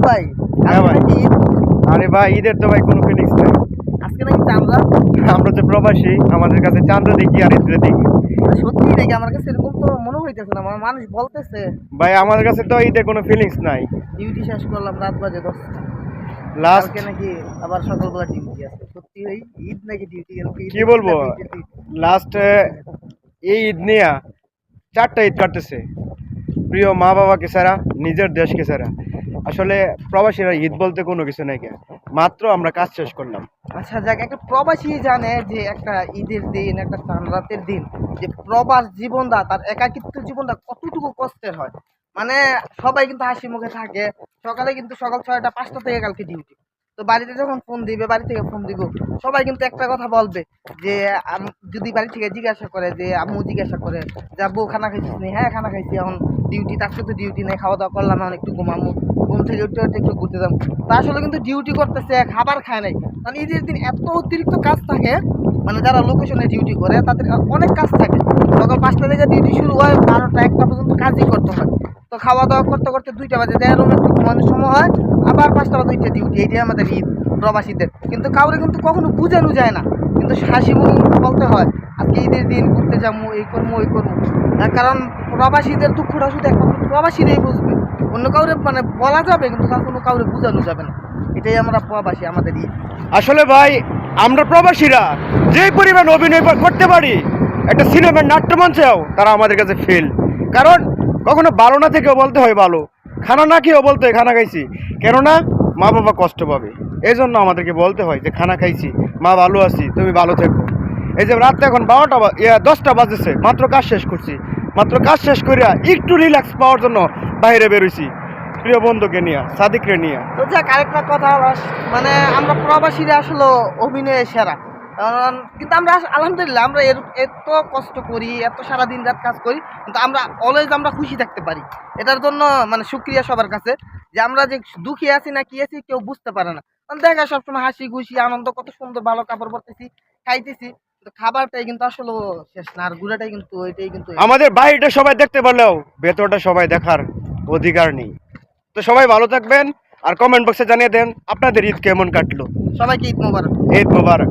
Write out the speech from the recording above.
ভাই হ্যাঁ ভাই। আজকে কি ঈদ? আরে ভাই ঈদের তো ভাই কোনো ফিলিংস নাই। আজকে নাকি চাঁদরা? আমরা তো প্রবাসী, আমাদের কাছে চাঁদরা দেখি আর ঈদরে দেখি। সত্যি নাকি? আমার কাছে এরকম তো মনে হইতেছে না, আমার মানুষ বলতেছে ভাই আমাদের কাছে তো ঈদের কোনো ফিলিংস নাই। ডিউটি শেষ করলাম রাত বাজে 10টা, লাস্ট কালকে নাকি আবার সকালবেলা ডিউটি আছে। সত্যি ভাই ঈদ নাকি ডিউটি? কি বলবো, লাস্ট এই ঈদ নিয়ে 4টা ঈদ কাটতেছে প্রিয় মা বাবাকে ছাড়া, নিজের দেশকে ছাড়া। আসলে প্রবাসীরা ঈদ বলতে কোনো কিছু নাই, মাত্র আমরা কাজ শেষ করলাম। আচ্ছা যাক, একটা প্রবাসী জানে যে একটা ঈদের দিন, একটা চাঁদ রাতের দিন, যে প্রবাস জীবনটা, তার একাকিত্ব জীবনটা কতটুকু কষ্টের হয়। মানে সবাই কিন্তু হাসি মুখে থাকে, সকালে কিন্তু সকাল 6টা 5টা থেকে কালকে ডিউটি। তো বাড়িতে যখন ফোন দিবে, বাড়ি থেকে ফোন দিব, সবাই কিন্তু একটা কথা বলবে যে যদি বাড়ি থেকে জিজ্ঞাসা করে, যে আম্মু জিজ্ঞাসা করে যে আব্বু খানা খাইছিস নি? হ্যাঁ খানা খাইছি, এখন ডিউটি, তার সাথে ডিউটি নেই, খাওয়া দাওয়া করলাম, এখন একটু ঘুমামু, ঘুম থেকে উঠতে উঠতে একটু ঘুরতে যাবো। তা আসলে কিন্তু ডিউটি করতেছে, খাবার খায় নাই। মানে ঈদের দিন এত অতিরিক্ত কাজ থাকে, মানে যারা লোকেশনে ডিউটি করে তাদের অনেক কাজ থাকে। সকাল 5টা থেকে ডিউটি শুরু হয়, 12টা 1টা পর্যন্ত কাজই করতে হয়। তো খাওয়া দাওয়া করতে করতে 2টা বাজে, দেয় রুমে একটু ঘুমানোর সময় হয়, আবার 5টা বাজে 2টা ডিউটি। এইটাই আমাদের ঈদ প্রবাসীদের। কিন্তু কাউরে কিন্তু কখনো বোঝানো যায় না, কিন্তু হাসি মুখে কিন্তু বলতে হয় আজকে ঈদের দিন, ঘুরতে যাবো, এই করবো ওই করবো। কারণ প্রবাসীদের দুঃখটা শুধু একমাত্র প্রবাসীরাই বুঝবে, অন্য কাউরে মানে বলা যাবে কিন্তু কোনো কাউরে বোঝানো যাবে না। এটাই আমরা প্রবাসী, আমাদের ঈদ। আসলে ভাই আমরা প্রবাসীরা যে পরিমাণ অভিনয় করতে পারি একটা সিনেমার নাট্যমঞ্চেও, তারা আমাদের কাছে ফেল। কারণ কখনো ভালো না থেকেও বলতে হয় ভালো, খানা না খেয়েও বলতে হয় খানা খাইছি, কেননা মা বাবা কষ্ট পাবে। এই জন্য আমাদেরকে বলতে হয় যে খানা খাইছি, মা ভালো আছি, তুমি ভালো থেকো। এই যে রাত্রে এখন 10টা বাজেছে, মাত্র কাজ শেষ করছি, মাত্র কাজ শেষ করিয়া একটু রিল্যাক্স পাওয়ার জন্য বাইরে বেরোইছি প্রিয় বন্ধুকে নিয়ে, সাদিকরে নিয়ে। তো যাক, আরেকটা কথা, মানে আমরা প্রবাসীরা আসলে অভিনয়ে সেরা। কারণ কিন্তু আমরা আলহামদুলিল্লাহ, আমরা এত কষ্ট করি, এত সারাদিন রাত কাজ করি, কিন্তু আমরা অলওয়েজ আমরা খুশি থাকতে পারি। এটার জন্য মানে শুক্রিয়া সবার কাছে, যে আমরা যে দুঃখী আছি না কি আছি কেউ বুঝতে পারে না। কারণ দেখা সবসময় হাসি খুশি আনন্দ, কত সুন্দর ভালো কাপড় পরতেছি, খাইতেছি, কিন্তু খাবারটাই কিন্তু আসলে শেষ না, আর ঘুরাটাই কিন্তু ওইটাই কিন্তু। আমাদের বাইরেটা সবাই দেখতে পারলেও ভেতরটা সবাই দেখার অধিকার নেই। তো সবাই ভালো থাকবেন, আর কমেন্ট বক্সে জানিয়ে দেন আপনাদের ঈদ কেমন কাটলো। সবাইকে ঈদ মোবারক। ঈদ মোবারক।